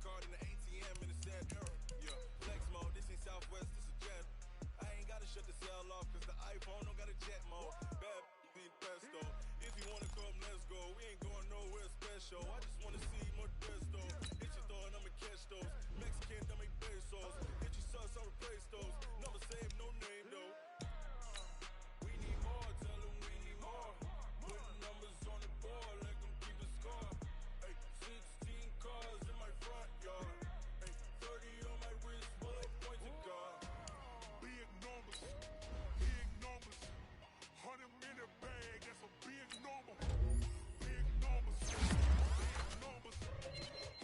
card in the ATM in the sad era. Yeah, flex mode, this ain't Southwest, this a jet. I ain't gotta shut the cell off, cause the iPhone don't got a jet mode. Bad being pesto. If you wanna come, let's go. We ain't going nowhere special. I just wanna see more desto. Hit your throw and I'ma catch those. Mexican, I make pesos. Hit your sus, I'll replace those. Never save no name though. We need more, tell them we need more. Putting numbers on the board, let them keep the score. Ay, 16 cars in my front yard. Ay, 30 on my wrist, full of points of God. Big numbers, big numbers. 100 in a bag, that's a big number. Big numbers, big numbers.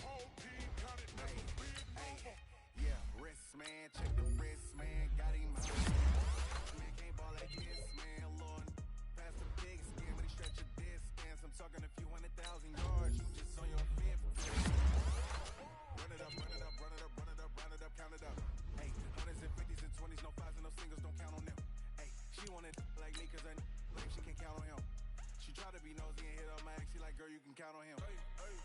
Whole team counted, that's a big number. Yeah, wrist man, check the wrist man, got him out. Man can't ball like this, man, Lord. Pass the big skin, but he stretch your distance. I'm talking a few 100,000 yards, you just on your fifth. Run it up, run it up, run it up, run it up, run it up, count it up. Hey, 100s and 50s and 20s, no fives and no singles, don't count on them. Hey, she wanted like me cause I like she can't count on him. She tried to be nosy and hit up my ex, she like, girl, you can count on him. Hey, hey,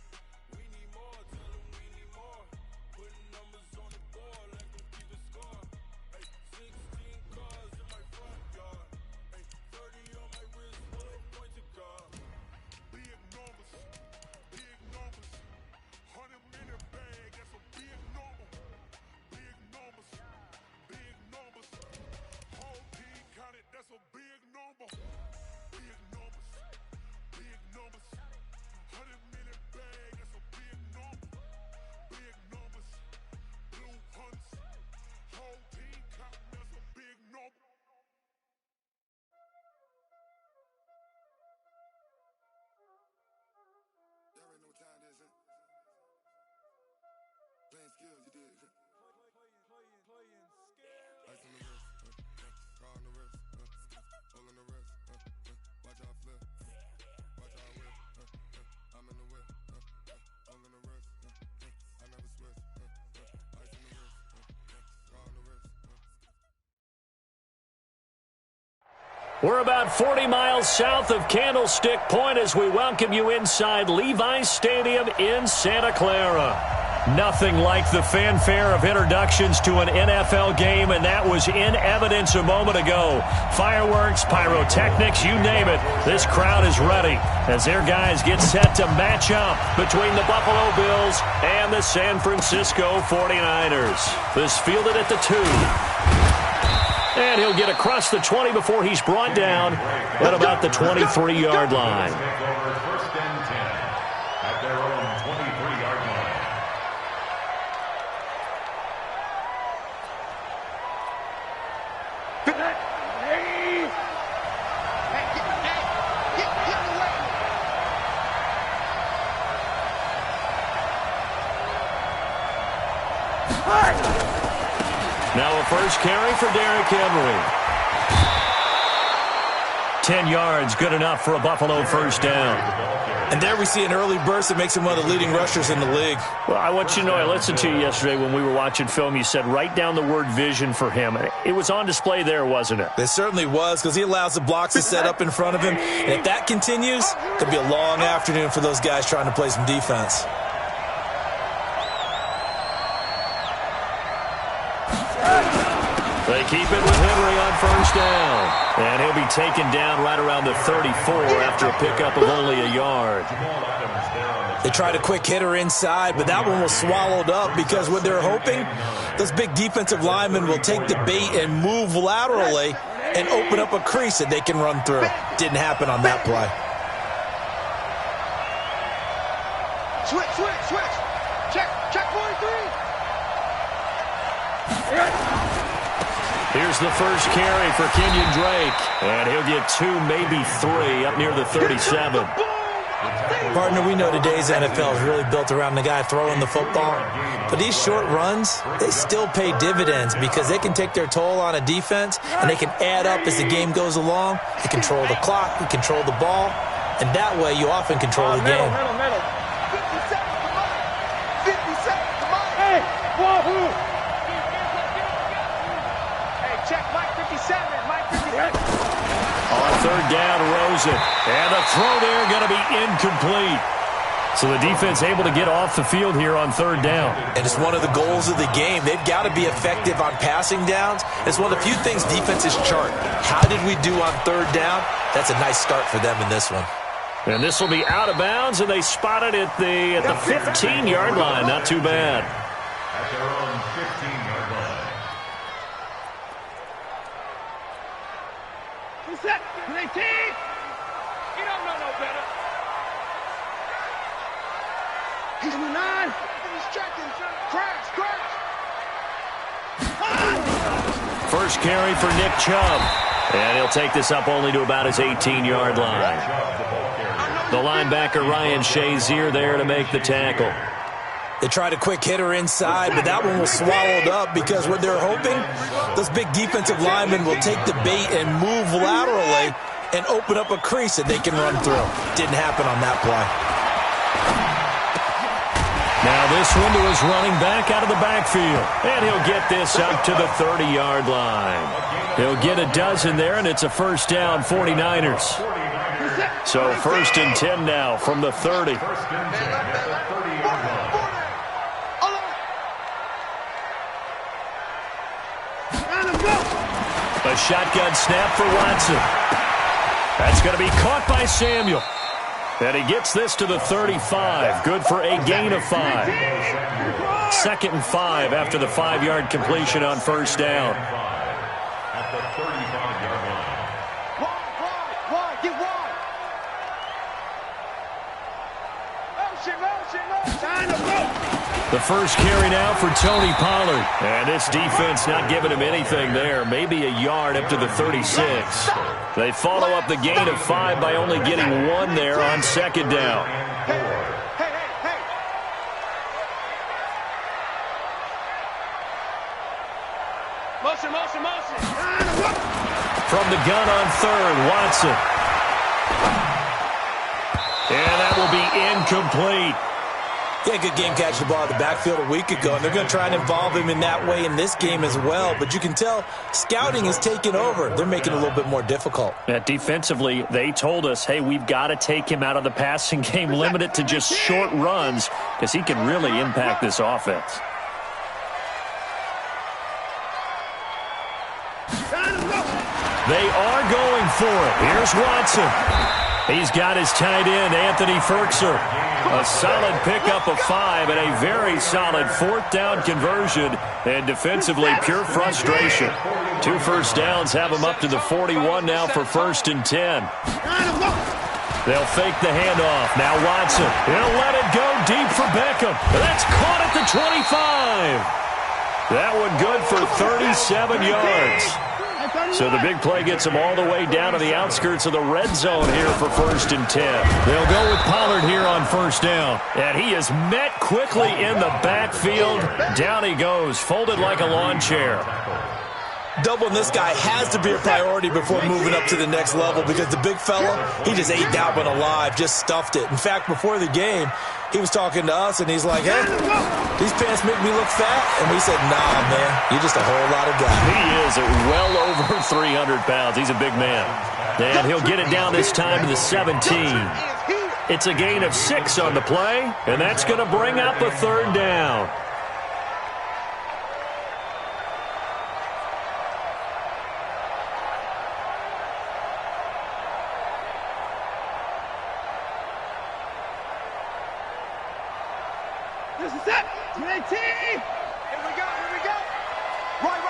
we need more, tell them we need more. Putting numbers on the board, let them keep the score. Hey, 16 cars in my front yard. Hey, 30 on my wrist, full of points of God. Big numbers, big numbers. 100 in a bag, that's a big number. Big numbers, big numbers. Whole team counted, that's a big number. Big numbers, big numbers. 100 in a bag, that's a big number. Big numbers, blue hunts. Whole team counting, that's a big number. Y'all already know what time it is, huh? Playing skills, you did. Playing scale. Ice on the wrist, car on the wrist, hole in the wrist, watch how I flip, watch how I whip, I'm in the whip, hole in the wrist, I never switch, ice on the wrist, car on the wrist. We're about 40 miles south of Candlestick Point as we welcome you inside Levi's Stadium in Santa Clara. Nothing like the fanfare of introductions to an NFL game, and that was in evidence a moment ago. Fireworks, pyrotechnics, you name it. This crowd is ready as their guys get set to match up between the Buffalo Bills and the San Francisco 49ers. This fielded at the 2. And he'll get across the 20 before he's brought down at about the 23-yard line. First and 10 at their own 23-yard line. Now a first carry for Derrick Henry. 10 yards, good enough for a Buffalo first down. And there we see an early burst that makes him one of the leading rushers in the league. Well, I want you to know, I listened to you yesterday when we were watching film. You said write down the word vision for him. It was on display there, wasn't it? It certainly was, because he allows the blocks to set up in front of him. And if that continues, it'll be a long afternoon for those guys trying to play some defense. They keep it with Henry on first down. And he'll be taken down right around the 34 after a pickup of only a yard. They tried a quick hitter inside, but that one was swallowed up because what they're hoping, those big defensive linemen will take the bait and move laterally and open up a crease that they can run through. Didn't happen on that play. Switch. Check 43. Here's the first carry for Kenyon Drake. And he'll get 2, maybe 3 up near the 37. Partner, we know today's NFL is really built around the guy throwing the football. But these short runs, they still pay dividends because they can take their toll on a defense and they can add up as the game goes along. They control the clock, they control the ball, and that way you often control the game. Middle. 50 seconds, come on. Hey, wahoo. Check Mike 57, Mike 57. On third down, Rosen. And the throw there going to be incomplete. So the defense able to get off the field here on third down. And it's one of the goals of the game. They've got to be effective on passing downs. It's one of the few things defenses chart. How did we do on third down? That's a nice start for them in this one. And this will be out of bounds, and they spot it at the 15-yard line. Not too bad. At their own 15-yard line. Who's that? 18! You don't know no better. He's in the 9. He's checking. Crash. First carry for Nick Chubb. And he'll take this up only to about his 18-yard line. The linebacker Ryan Shazier there to make the tackle. They tried a quick hitter inside, but that one was swallowed up because what they're hoping, those big defensive linemen will take the bait and move laterally and open up a crease that they can run through. Didn't happen on that play. Now this one to his running back out of the backfield. And he'll get this up to the 30-yard line. He'll get a dozen there, and it's a first down, 49ers. So first and 10 now from the 30. First and 10 at the 30-yard line. A shotgun snap for Watson. That's going to be caught by Samuel. And he gets this to the 35. Good for a gain of 5. 2nd and 5 after the 5-yard completion on first down. At the 35-yard line. Wide, get wide. Motion. Time to go. The first carry now for Tony Pollard. And this defense not giving him anything there. Maybe a yard up to the 36. They follow up the gain of 5 by only getting 1 there on second down. Hey. Motion. From the gun on third, Watson. And that will be incomplete. Yeah, good game catching the ball at the backfield a week ago, and they're going to try and involve him in that way in this game as well. But you can tell scouting is taking over. They're making it a little bit more difficult. Defensively, they told us, hey, we've got to take him out of the passing game, limit it to just short runs, because he can really impact this offense. They are going for it. Here's Watson. He's got his tight end, Anthony Ferkser. A solid pickup of 5 and a very solid 4th down conversion. And defensively, pure frustration. 2 first downs have him up to the 41 now for 1st and 10. They'll fake the handoff. Now Watson. He'll let it go deep for Beckham. That's caught at the 25. That one good for 37 yards. So the big play gets him all the way down to the outskirts of the red zone here for 1st and 10. They'll go with Pollard here on first down. And he is met quickly in the backfield. Down he goes, folded like a lawn chair. Doubling this guy has to be a priority before moving up to the next level because the big fella, he just ate that one alive, just stuffed it. In fact, before the game, he was talking to us, and he's like, hey, these pants make me look fat. And we said, nah, man, you're just a whole lot of guy. He is well over 300 pounds. He's a big man. And he'll get it down this time to the 17. It's a gain of 6 on the play, and that's going to bring up a 3rd down. This is it. 18. Here we go. Right.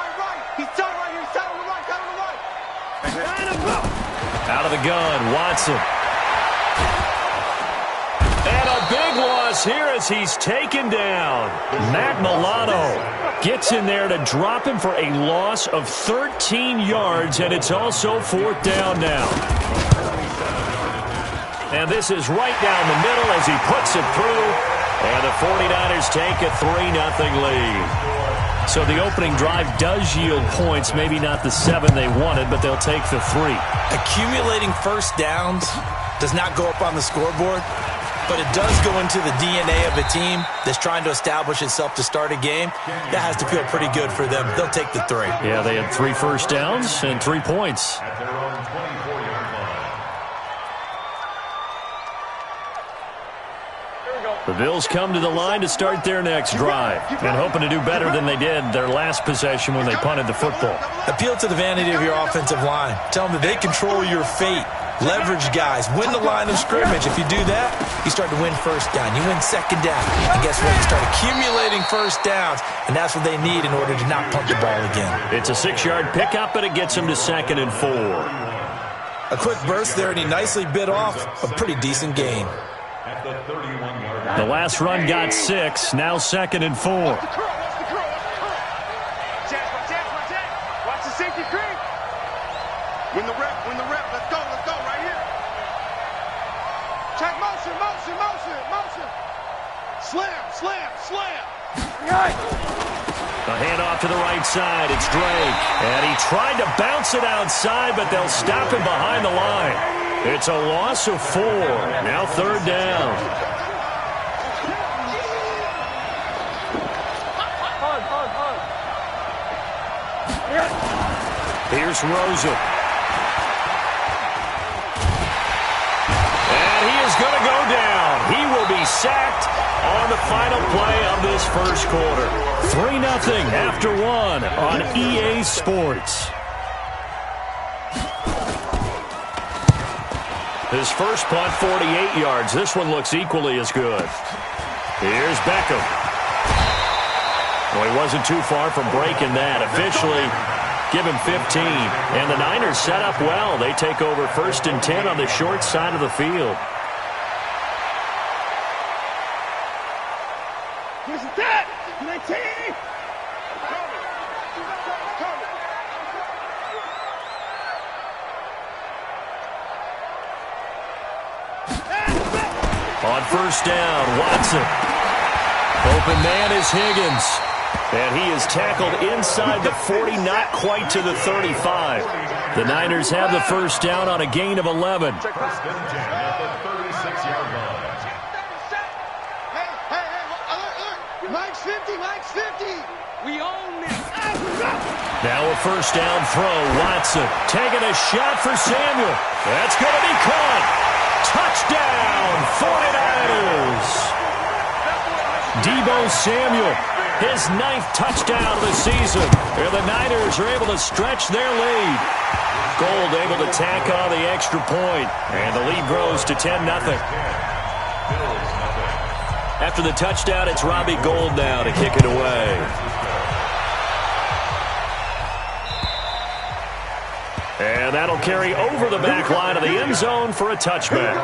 He's tight right here. He's tight on the right. Out of the gun, Watson. And a big loss here as he's taken down. Matt Milano gets in there to drop him for a loss of 13 yards, and it's also 4th down now. And this is right down the middle as he puts it through. And the 49ers take a 3-0 lead. So the opening drive does yield points, maybe not the 7 they wanted, but they'll take the 3. Accumulating first downs does not go up on the scoreboard, but it does go into the DNA of a team that's trying to establish itself to start a game. That has to feel pretty good for them. They'll take the 3. Yeah, they had 3 first downs and 3 points. At their own 24-yard line. The Bills come to the line to start their next drive and hoping to do better than they did their last possession when they punted the football. Appeal to the vanity of your offensive line. Tell them that they control your fate. Leverage guys. Win the line of scrimmage. If you do that, you start to win first down. You win second down. And guess what? You start accumulating first downs, and that's what they need in order to not punt the ball again. It's a 6-yard pickup, but it gets them to 2nd and 4. A quick burst there, and he nicely bit off a pretty decent gain. At the 31-yard line. The last run got 6, now 2nd and 4. Watch the safety creep. Win the rep. Let's go right here. Check motion. Slam. A handoff to the right side. It's Drake. And he tried to bounce it outside, but they'll stop him behind the line. It's a loss of 4. Now 3rd down. Here's Rosa. And he is going to go down. He will be sacked on the final play of this first quarter. 3-0 after 1 on EA Sports. His first punt, 48 yards. This one looks equally as good. Here's Beckham. Well, he wasn't too far from breaking that. Officially, give him 15. And the Niners set up well. They take over 1st and 10 on the short side of the field. Here's that. 19. On 1st down, Watson. Open man is Higgins. And he is tackled inside the 40, not quite to the 35. The Niners have the 1st down on a gain of 11. First and 10 at the 36-yard line. Hey, look. Mike's 50. We own this. Now a 1st down throw. Watson taking a shot for Samuel. That's going to be caught. Touchdown, 49ers. Deebo Samuel, his 9th touchdown of the season. And the Niners are able to stretch their lead. Gold able to tack on the extra point. And the lead grows to 10-0. After the touchdown, it's Robbie Gould now to kick it away. And that'll carry over the back line of the end zone for a touchback.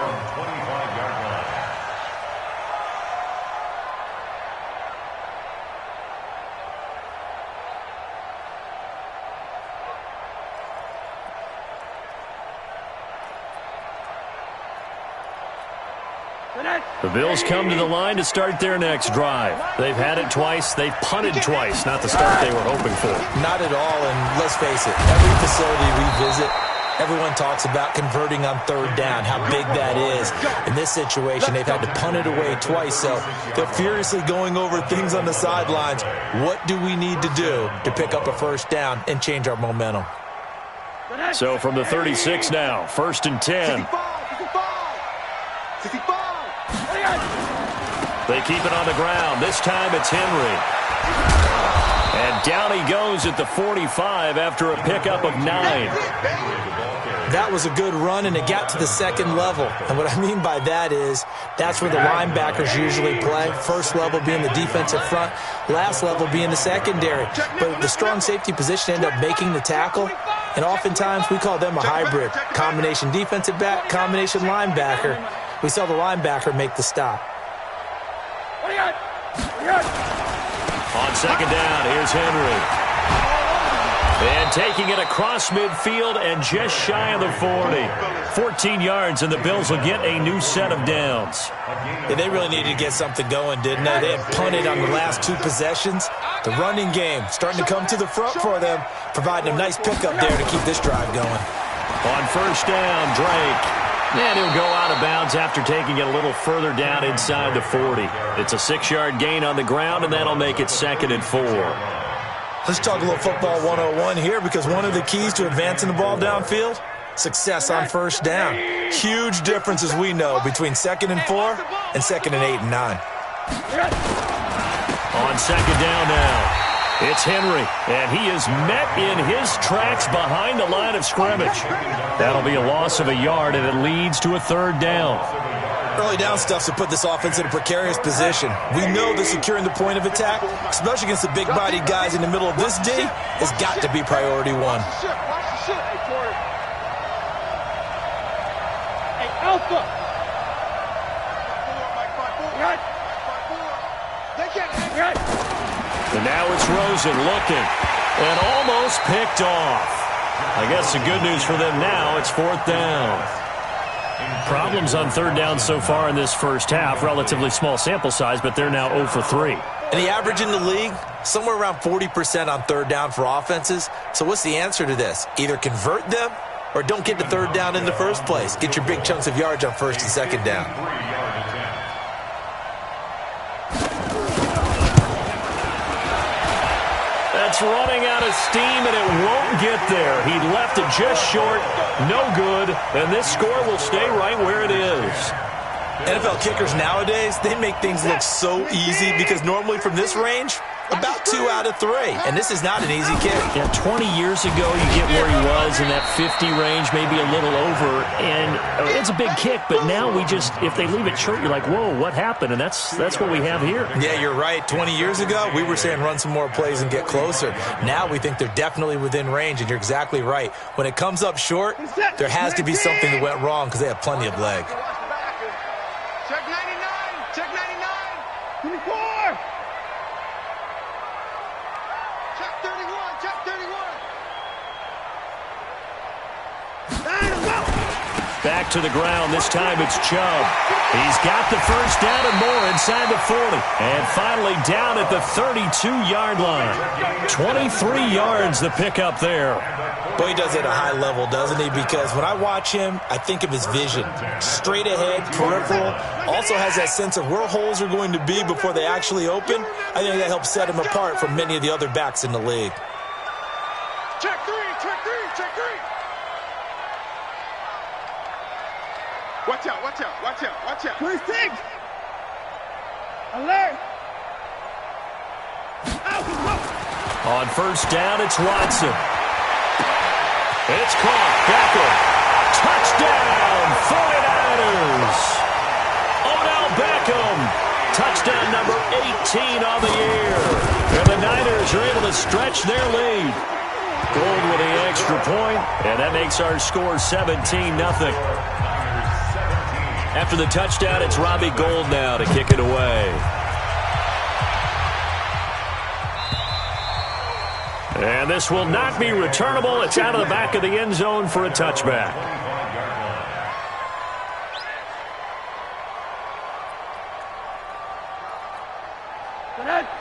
The Bills come to the line to start their next drive. They've had it twice. They've punted twice. Not the start they were hoping for. Not at all, and let's face it, every facility we visit, everyone talks about converting on 3rd down, how big that is. In this situation, they've had to punt it away twice, so they're furiously going over things on the sidelines. What do we need to do to pick up a 1st down and change our momentum? So from the 36 now, 1st and 10. 65. They keep it on the ground. This time it's Henry. And down he goes at the 45 after a pickup of 9. That was a good run, and it got to the 2nd level. And what I mean by that is that's where the linebackers usually play. 1st level being the defensive front, last level being the secondary. But the strong safety position ended up making the tackle, and oftentimes we call them a hybrid. Combination defensive back, combination linebacker. We saw the linebacker make the stop. On 2nd down, here's Henry. And taking it across midfield and just shy of the 40. 14 yards, and the Bills will get a new set of downs. Yeah, they really needed to get something going, didn't they? They had punted on the last 2 possessions. The running game starting to come to the front for them, providing a nice pickup there to keep this drive going. On 1st down, Drake. And he'll go out of bounds after taking it a little further down inside the 40. It's a 6-yard gain on the ground, and that'll make it 2nd and 4. Let's talk a little football 101 here, because one of the keys to advancing the ball downfield success on first down. Huge difference, as we know, between 2nd and 4 and 2nd and 8 and 9. On 2nd down now. It's Henry, and he is met in his tracks behind the line of scrimmage. That'll be a loss of a yard, and it leads to a 3rd down. Early down stuff's to put this offense in a precarious position. We know that securing the point of attack, especially against the big-bodied guys in the middle of this D, has got to be priority 1. Watch the shit. Hey, Porter. Hey, Alpha. 5-4, Mike, 5-4. They can't hang it. And now it's Rosen looking and almost picked off. I guess the good news for them now, it's 4th down. Problems on 3rd down so far in this first half. Relatively small sample size, but they're now 0 for 3. And the average in the league, somewhere around 40% on 3rd down for offenses. So what's the answer to this? Either convert them or don't get to 3rd down in the first place. Get your big chunks of yards on 1st and 2nd down. That's running out of steam, and it won't get there. He left it just short, no good, and this score will stay right where it is. NFL kickers nowadays, they make things look so easy because normally from this range, about 2 out of 3, and this is not an easy kick. Yeah, 20 years ago, you get where he was in that 50 range, maybe a little over, and it's a big kick, but now we just, if they leave it short, you're like, whoa, what happened? And that's what we have here. Yeah, you're right. 20 years ago, we were saying run some more plays and get closer. Now we think they're definitely within range, and you're exactly right. When it comes up short, there has to be something that went wrong because they have plenty of leg. Check 99. Check 99. 24. Check 31. Check 31. Back to the ground. This time it's Chubb. He's got the first down and more inside the 40. And finally down at the 32-yard line. 23 yards the pickup there. Boy, he does it at a high level, doesn't he? Because when I watch him, I think of his vision. Straight ahead, peripheral. Also has that sense of where holes are going to be before they actually open. I think that helps set him apart from many of the other backs in the league. Check 3. Check 3. Check 3. Watch out. Watch out. Watch out. Watch out. 26. Alert. On first down, it's Watson. It's caught. Beckham. Touchdown, 49ers. Odell Beckham. Touchdown number 18 on the year. And the Niners are able to stretch their lead. Gold with the extra point, and that makes our score 17-0. After the touchdown, it's Robbie Gould now to kick it away. And this will not be returnable. It's out of the back of the end zone for a touchback.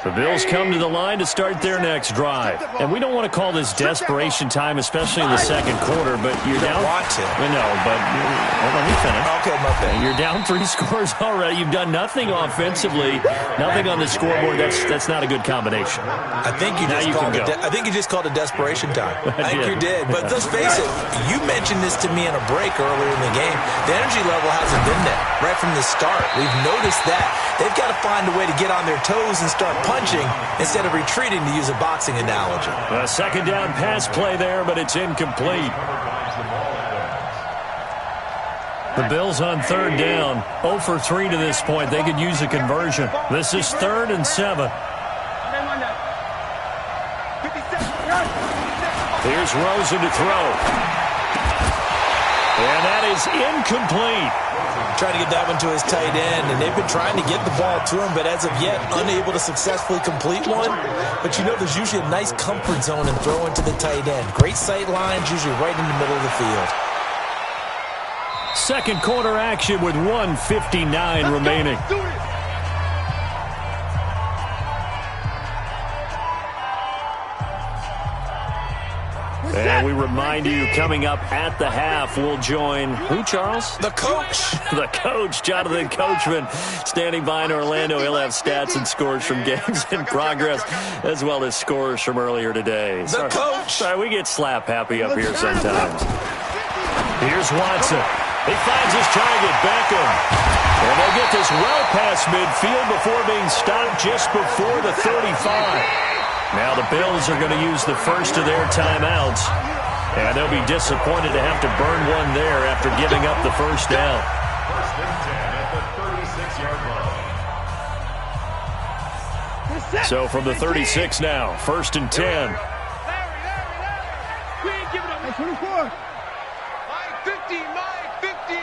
The Bills come to the line to start their next drive. And we don't want to call this desperation time, especially in the second quarter, but you're down. Want to. No, but let me finish. Okay, my bad. You're down 3 scores already. You've done nothing offensively, nothing on the scoreboard. That's not a good combination. I think you just called it desperation time. I think you did. But let's face it, you mentioned this to me in a break earlier in the game. The energy level hasn't been there right from the start. We've noticed that. They've got to find a way to get on their toes and start punching instead of retreating, to use a boxing analogy. A second down pass play there, but it's incomplete. The Bills on third down, 0 for 3 to this point. They could use a conversion. This is 3rd and 7. Here's Rosen to throw. And that is incomplete. Trying to get that one to his tight end, and they've been trying to get the ball to him, but as of yet, unable to successfully complete one. But you know, there's usually a nice comfort zone in throwing to the tight end. Great sight lines, usually right in the middle of the field. Second quarter action with 1:59 remaining. And we remind you, coming up at the half, we'll join who, Charles? The coach. The coach, Jonathan Coachman, standing by in Orlando. He'll have stats and scores from games in progress, as well as scores from earlier today. The coach. Sorry, we get slap happy up here sometimes. Here's Watson. He finds his target, Beckham. And they'll get this well past midfield before being stopped just before the 35. Now the Bills are going to use the first of their timeouts. And they'll be disappointed to have to burn one there after giving up the first down. First and 10 at the 36-yard line. So from the 36 now, first and 10. We ain't giving up. 24. My 50, my 50.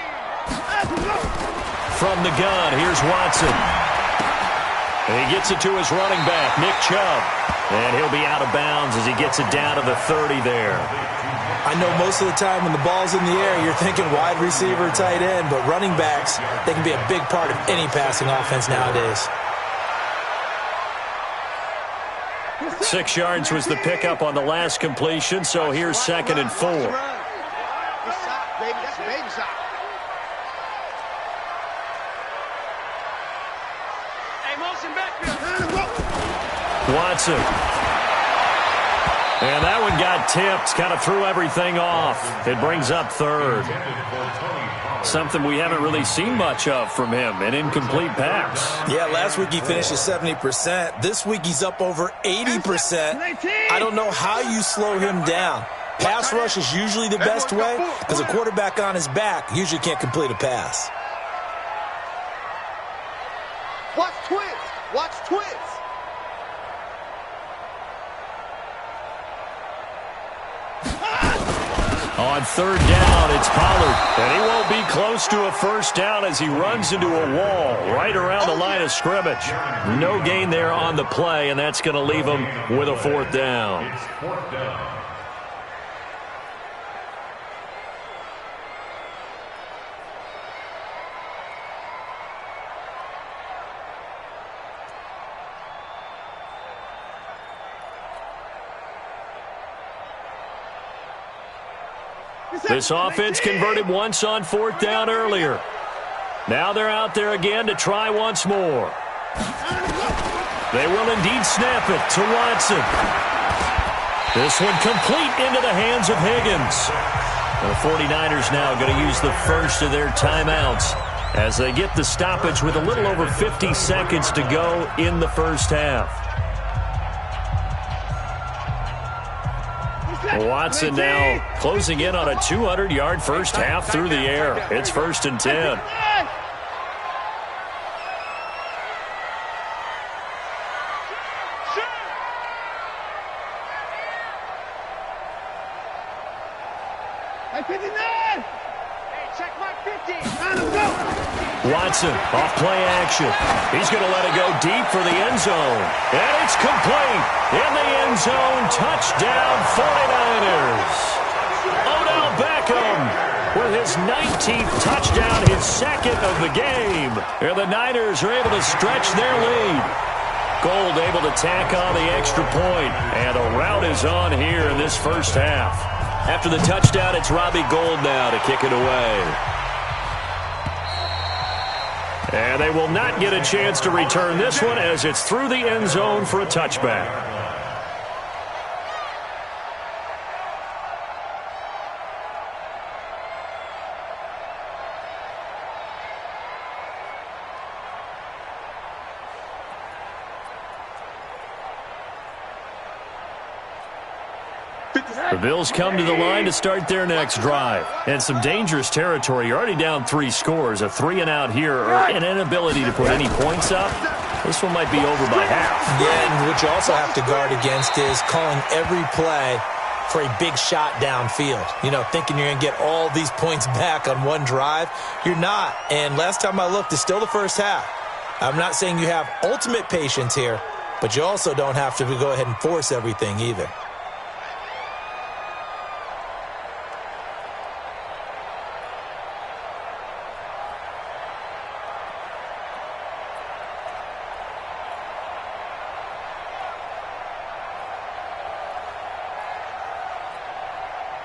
From the gun, here's Watson. And he gets it to his running back, Nick Chubb. And he'll be out of bounds as he gets it down to the 30 there. I know most of the time when the ball's in the air, you're thinking wide receiver, tight end, but running backs, they can be a big part of any passing offense nowadays. 6 yards was the pickup on the last completion, so here's 2nd and 4. Good shot, baby. That's a baby shot. Hey, motion back. Watson. And that one got tipped, kind of threw everything off. It brings up 3rd. Something we haven't really seen much of from him, an incomplete pass. Yeah, last week he finished at 70%. This week he's up over 80%. I don't know how you slow him down. Pass rush is usually the best way because a quarterback on his back usually can't complete a pass. Watch twins. Watch twins. On 3rd down, it's Pollard. And he won't be close to a first down as he runs into a wall right around the line of scrimmage. No gain there on the play, and that's going to leave him with a 4th down. It's 4th down. This offense converted once on 4th down earlier. Now they're out there again to try once more. They will indeed snap it to Watson. This one complete into the hands of Higgins. The 49ers now going to use the first of their timeouts as they get the stoppage with a little over 50 seconds to go in the first half. Watson now closing in on a 200-yard first half through the air. It's 1st and 10. Watson off play action. He's going to let it go deep for the end zone. And it's complete. In the end zone, touchdown 49ers. Odell Beckham with his 19th touchdown, his 2nd of the game. And the Niners are able to stretch their lead. Gold able to tack on the extra point. And a rout is on here in this first half. After the touchdown, it's Robbie Gould now to kick it away. And they will not get a chance to return this one as it's through the end zone for a touchback. The Bills come to the line to start their next drive. And some dangerous territory. You're already down 3 scores. A 3-and-out here or an inability to put any points up. This one might be over by half. Yeah, and what you also have to guard against is calling every play for a big shot downfield. You know, thinking you're going to get all these points back on one drive. You're not. And last time I looked, it's still the first half. I'm not saying you have ultimate patience here, but you also don't have to go ahead and force everything either.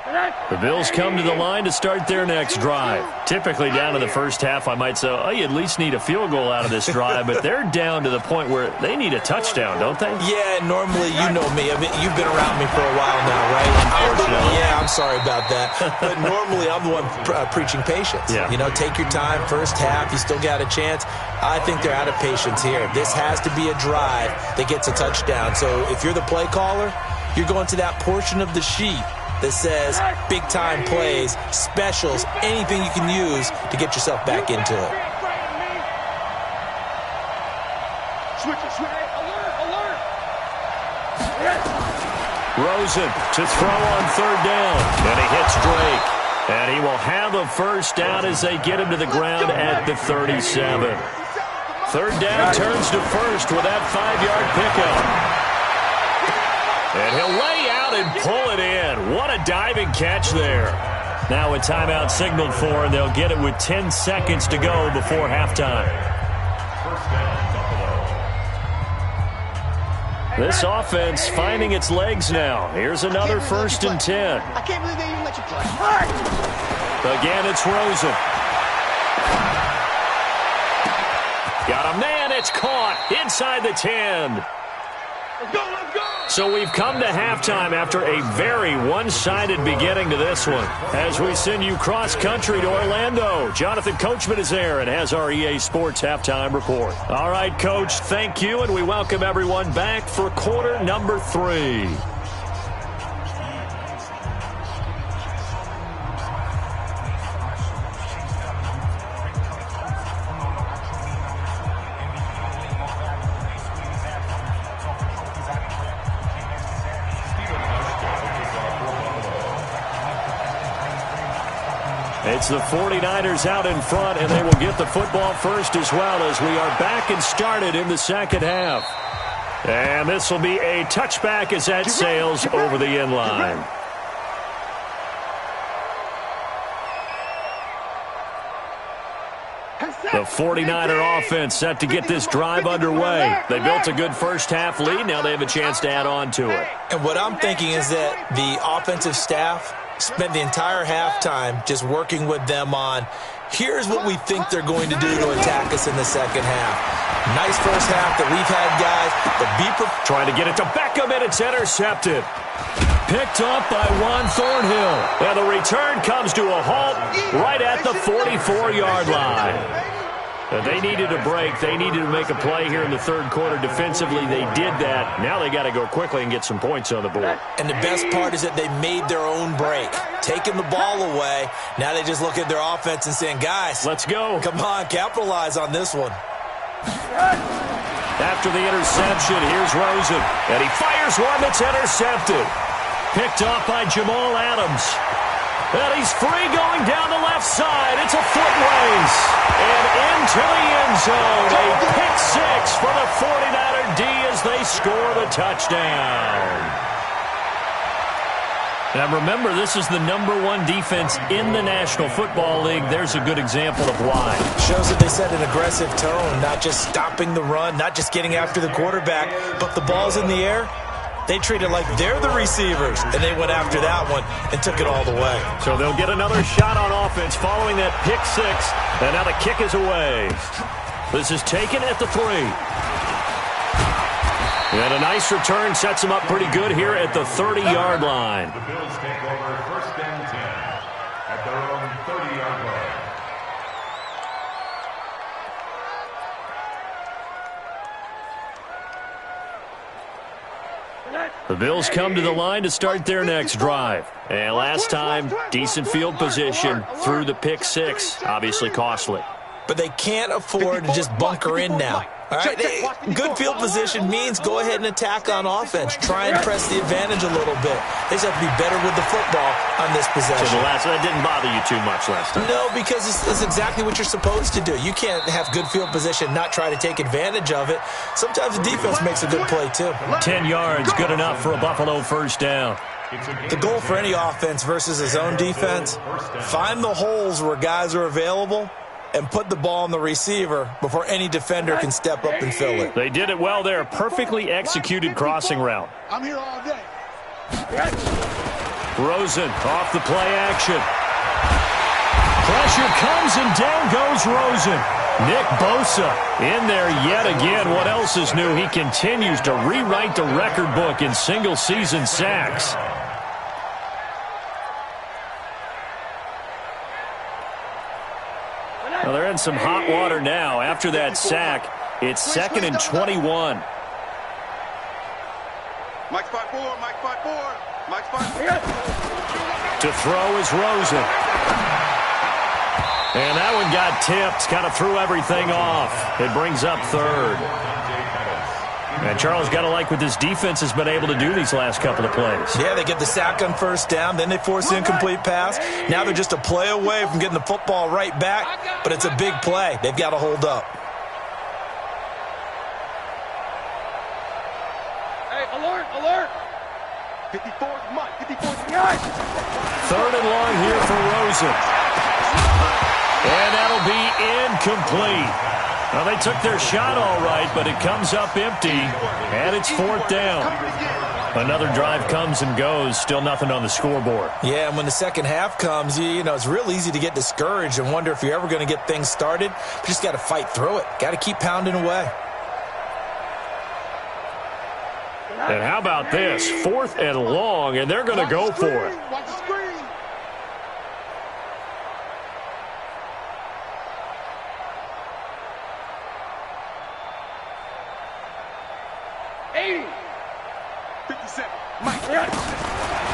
The Bills come to the line to start their next drive. Typically down to the first half, I might say, oh, you at least need a field goal out of this drive, but they're down to the point where they need a touchdown, don't they? Yeah, normally, you know me. You've been around me for a while now, right? Unfortunately. Yeah, I'm sorry about that. But normally, I'm the one preaching patience. Yeah. You know, take your time, first half, you still got a chance. I think they're out of patience here. This has to be a drive that gets a touchdown. So if you're the play caller, you're going to that portion of the sheet that says big-time plays, specials, anything you can use to get yourself back into it. Rosen to throw on third down, and he hits Drake. And he will have a first down as they get him to the ground at the 37. Third down turns to first with that 5-yard pickup. And he'll lay out and pull it in. What a diving catch there. Now a timeout signaled for, and they'll get it with 10 seconds to go before halftime. This offense finding its legs now. Here's another 1st and 10. I can't believe they even let you play. Again, it's Rosen. Got a man, it's caught inside the 10. Let's go, let's go. So we've come to halftime after a very one-sided beginning to this one. As we send you cross-country to Orlando, Jonathan Coachman is there and has our EA Sports halftime report. All right, Coach, thank you, and we welcome everyone back for quarter number 3. It's the 49ers out in front, and they will get the football first as well as we are back and started in the second half. And this will be a touchback as that sails over the end line. The 49er offense set to get this drive underway. They built a good first half lead. Now they have a chance to add on to it. And what I'm thinking is that the offensive staff spent the entire halftime just working with them on, here's what we think they're going to do to attack us in the second half. Nice first half that we've had, guys. The beeper trying to get it to Beckham, and it's intercepted. Picked up by Juan Thornhill. And the return comes to a halt right at the 44-yard line. They needed a break. They needed to make a play here in the third quarter. Defensively, they did that. Now they got to go quickly and get some points on the board. And the best part is that they made their own break. Taking the ball away. Now they just look at their offense and saying, guys, let's go. Come on, capitalize on this one. After the interception, here's Rosen. And he fires one that's intercepted. Picked off by Jamal Adams. And he's free going down the left side. It's a foot race. And into the end zone. A pick six for the 49er D as they score the touchdown. Now remember, this is the #1 defense in the National Football League. There's a good example of why. Shows that they set an aggressive tone, not just stopping the run, not just getting after the quarterback, but the ball's in the air. They treat it like they're the receivers, and they went after that one and took it all the way. So they'll get another shot on offense following that pick six, and now the kick is away. This is taken at the 3. And a nice return sets them up pretty good here at the 30-yard line. The Bills take over 1st and 10 at their own 30-yard line. The Bills come to the line to start their next drive. And last time, decent field position through the pick six. Obviously costly. But they can't afford to just bunker in now. All right, good field position means go ahead and attack on offense. Try and press the advantage a little bit. They just have to be better with the football on this possession. So that didn't bother you too much last time. No, because it's exactly what you're supposed to do. You can't have good field position, not try to take advantage of it. Sometimes the defense makes a good play, too. 10 yards, good enough for a Buffalo first down. The goal for any offense versus a zone defense, find the holes where guys are available and put the ball on the receiver before any defender can step up and fill it. They did it well there. Perfectly executed crossing route. I'm here all day. Rosen off the play action. Pressure comes and down goes Rosen. Nick Bosa in there yet again. What else is new? He continues to rewrite the record book in single-season sacks. Well, they're in some hot water now. After that sack, it's 2nd and 21. Mike 5-4, Mike 5-4, Mike 5-4. To throw is Rosen. And that one got tipped, kind of threw everything off. It brings up 3rd. And Charles, got to like what this defense has been able to do these last couple of plays. Yeah, they get the sack on 1st down, then they force the incomplete pass. Now they're just a play away from getting the football right back, but it's a big play. They've got to hold up. Hey, alert, alert. 54, Mike, 54, guys. 3rd and long here for Rosen. And that'll be incomplete. Well, they took their shot all right, but it comes up empty, and it's 4th down. Another drive comes and goes, still nothing on the scoreboard. Yeah, and when the second half comes, you know, it's real easy to get discouraged and wonder if you're ever going to get things started. You just got to fight through it. Got to keep pounding away. And how about this? 4th and long, and they're going to go for it. Watch the screen.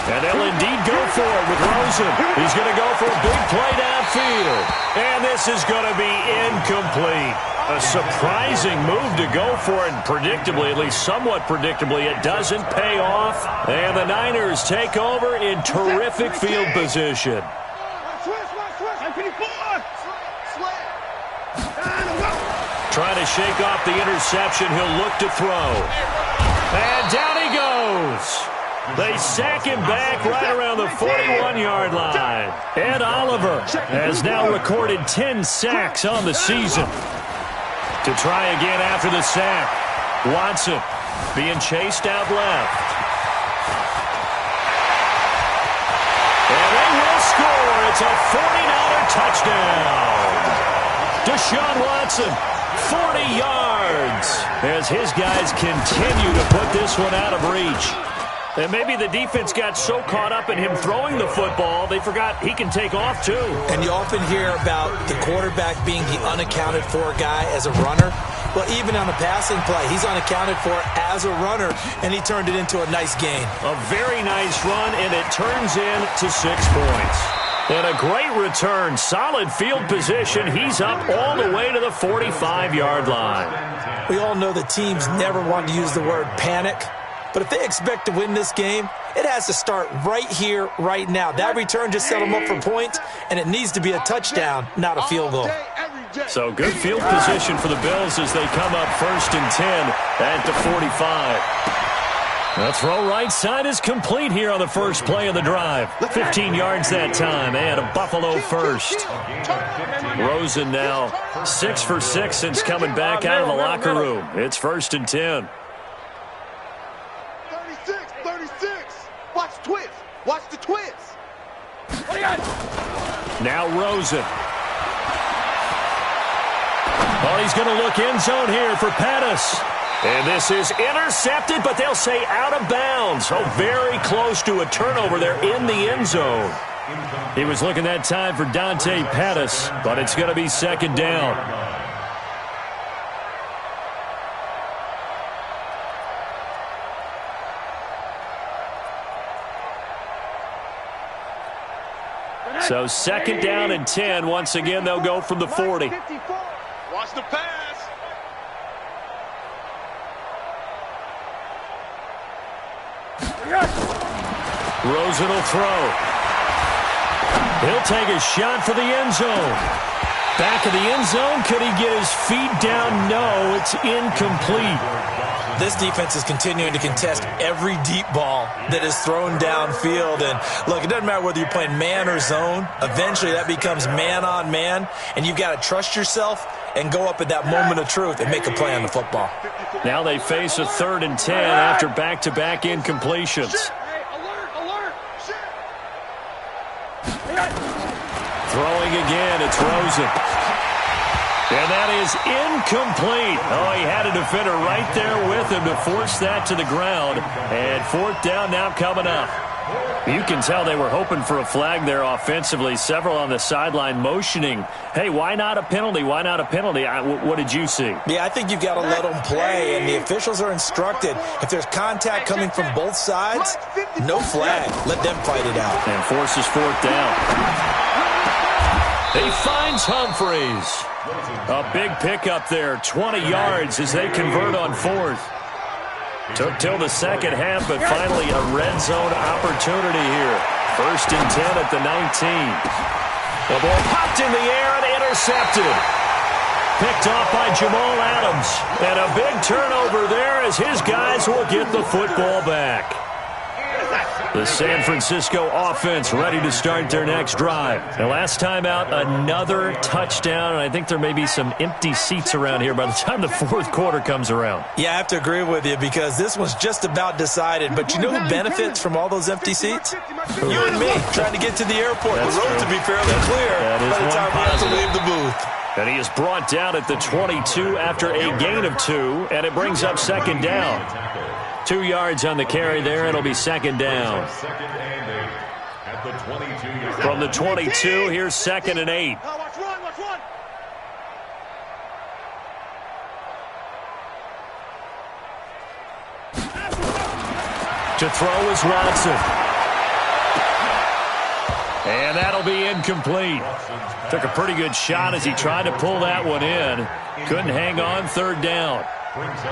And they'll indeed go for it with Rosen. He's going to go for a big play downfield. And this is going to be incomplete. A surprising move to go for it, and predictably, at least somewhat predictably, it doesn't pay off. And the Niners take over in terrific field position. Trying to shake off the interception. He'll look to throw. And down he goes. They sack him back right around the 41-yard line. Ed Oliver has now recorded 10 sacks on the season. To try again after the sack. Watson being chased out left. And they will score. It's a 49er touchdown. Deshaun Watson, 40 yards, as his guys continue to put this one out of reach. And maybe the defense got so caught up in him throwing the football, they forgot he can take off too. And you often hear about the quarterback being the unaccounted-for guy as a runner. Well, even on the passing play, he's unaccounted for as a runner, and he turned it into a nice gain. A very nice run, and it turns into 6 points. And a great return. Solid field position. He's up all the way to the 45-yard line. We all know that teams never want to use the word panic. But if they expect to win this game, it has to start right here, right now. That return just set them up for points, and it needs to be a touchdown, not a field goal. So good field position for the Bills as they come up 1st and 10 at the 45. The throw right side is complete here on the first play of the drive. 15 yards that time, and a Buffalo first. Rosen now 6 for 6 since coming back out of the locker room. It's 1st and 10. 36. Watch twist. Watch the twist. Now Rosen. Oh, he's going to look end zone here for Pettis. And this is intercepted, but they'll say out of bounds. Oh, very close to a turnover there in the end zone. He was looking that time for Dante Pettis, but it's going to be 2nd down. So 2nd down and 10. Once again, they'll go from the 40. Watch the pass. Rosen will throw. He'll take a shot for the end zone. Back of the end zone. Could he get his feet down? No, it's incomplete. This defense is continuing to contest every deep ball that is thrown downfield. And look, it doesn't matter whether you're playing man or zone. Eventually that becomes man on man, and you've got to trust yourself and go up at that moment of truth and make a play on the football. Now they face a 3rd and 10 after back-to-back incompletions. Throwing again, it's Rosen. And that is incomplete. Oh, he had a defender right there with him to force that to the ground. And fourth down now coming up. You can tell they were hoping for a flag there offensively. Several on the sideline motioning, hey, why not a penalty? Why not a penalty? What did you see? Yeah, I think you've got to let them play, and the officials are instructed. If there's contact coming from both sides, no flag. Let them fight it out. And forces fourth down. He finds Humphreys. A big pickup there, 20 yards as they convert on fourth. Took till the second half, but finally a red zone opportunity here. 1st and 10 at the 19. The ball popped in the air and intercepted. Picked off by Jamal Adams. And a big turnover there as his guys will get the football back. The San Francisco offense ready to start their next drive. And last time out, another touchdown. And I think there may be some empty seats around here by the time the fourth quarter comes around. Yeah, I have to agree with you because this was just about decided. But you know who benefits from all those empty seats? You and me, trying to get to the airport. That's the road true. to be fairly clear by the time we have to leave the booth. And he is brought down at the 22 after a gain of 2. And it brings up second down. 2 yards on the carry there. It'll be second down. From the 22, here's 2nd and 8. Watch one. To throw is Watson. And that'll be incomplete. Took a pretty good shot as he tried to pull that one in. Couldn't hang on, third down.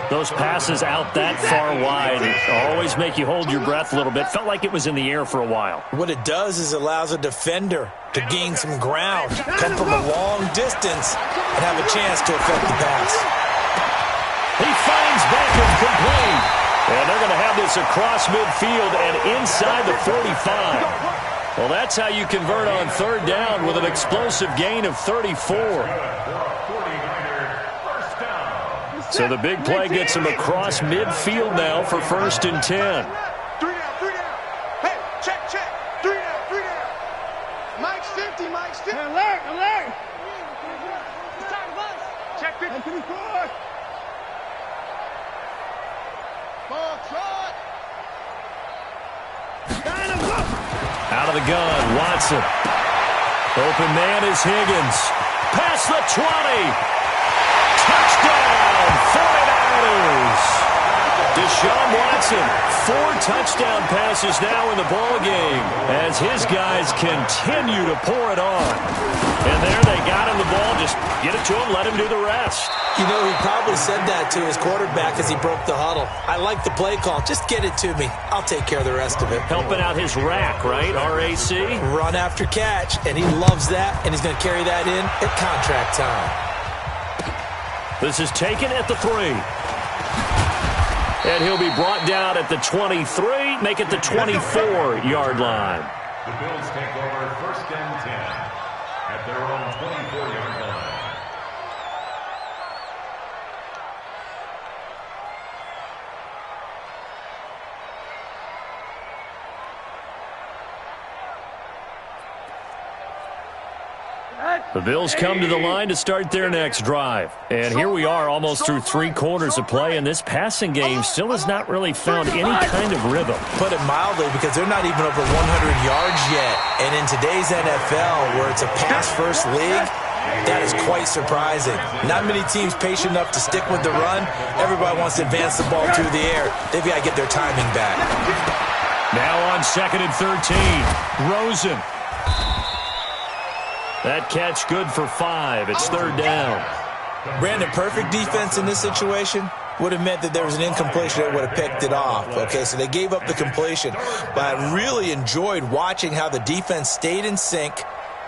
Those passes out that far wide always make you hold your breath a little bit. Felt like it was in the air for a while. What it does is allows a defender to gain some ground, come from a long distance, and have a chance to affect the pass. He finds Beckham complete. And they're going to have this across midfield and inside the 45. Well, that's how you convert on third down with an explosive gain of 34. So the big play gets him across midfield now for 1st and 10. 3 down. Hey, check. 3 down. Mike's 50. Alert. It's time to bust. Check 54. Ball trot. Out of the gun, Watson. Open man is Higgins. Past the 20. Touchdown, 49ers. Deshaun Watson, 4 touchdown passes now in the ball game as his guys continue to pour it on. And there they got him the ball. Just get it to him, let him do the rest. You know, he probably said that to his quarterback as he broke the huddle. I like the play call. Just get it to me. I'll take care of the rest of it. Helping out his rack, right? RAC? Run after catch, and he loves that, and he's going to carry that in at contract time. This is taken at the 3. And he'll be brought down at the 23, make it the 24-yard line. The Bills take over 1st and 10 at their own 24-yard line. The Bills come to the line to start their next drive. And here we are almost through 3 quarters of play, and this passing game still has not really found any kind of rhythm. Put it mildly, because they're not even over 100 yards yet. And in today's NFL, where it's a pass-first league, that is quite surprising. Not many teams patient enough to stick with the run. Everybody wants to advance the ball through the air. They've got to get their timing back. Now on 2nd and 13, Rosen. That catch good for 5. It's third down. Brandon, perfect defense in this situation would have meant that there was an incompletion that would have picked it off. Okay, so they gave up the completion. But I really enjoyed watching how the defense stayed in sync,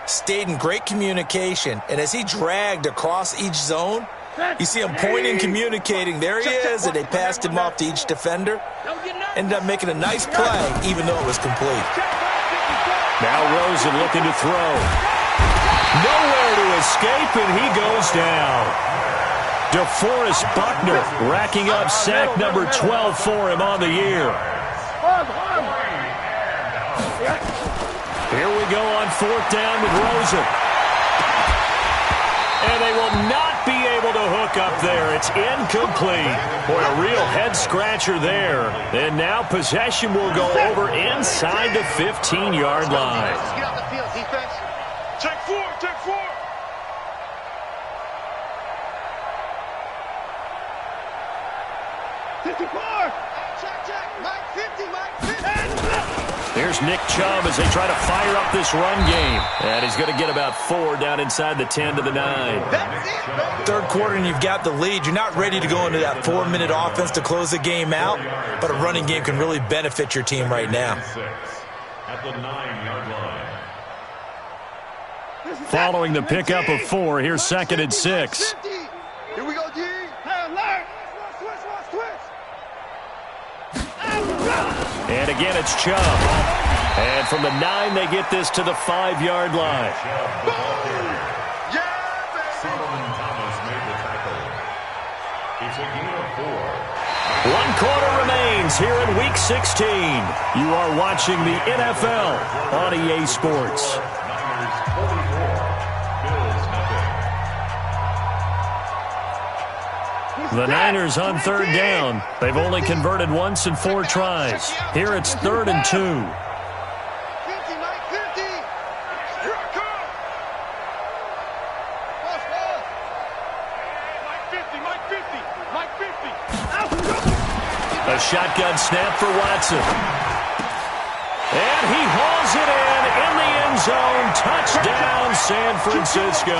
stayed in great communication, and as he dragged across each zone, you see him pointing, communicating. There he is, and they passed him off to each defender. Ended up making a nice play, even though it was complete. Now Rosen looking to throw. Nowhere to escape, and he goes down. DeForest Buckner racking up sack number 12 for him on the year. Here we go on 4th down with Rosen. And they will not be able to hook up there. It's incomplete. Boy, a real head-scratcher there. And now possession will go over inside the 15-yard line. Get off the field, defense. Check four, check four. Check. Mike 50, Mike 50. Here's Nick Chubb as they try to fire up this run game. And he's going to get about 4 down inside the 10 to the 9. That's it, baby. Third quarter and you've got the lead. You're not ready to go into that 4-minute offense to close the game out, but a running game can really benefit your team right now. At the 9-yard line. Following the pickup of 4, here's 2nd and 6. Here we go, D. Hey, alert. Switch. And again, it's Chubb. And from the 9, they get this to the 5-yard line. Yeah, baby. Solomon Thomas made the tackle. It's a gain of 4. 1 quarter remains here in Week 16. You are watching the NFL on EA Sports. Niners 44, Bills nothing. The Niners on 3rd down. They've only converted once in 4 tries. Here it's 3rd and 2. 50, Mike 50. Here I come. Mike 50. A shotgun snap for Watson. And he hauls it in the end zone. Touchdown, San Francisco.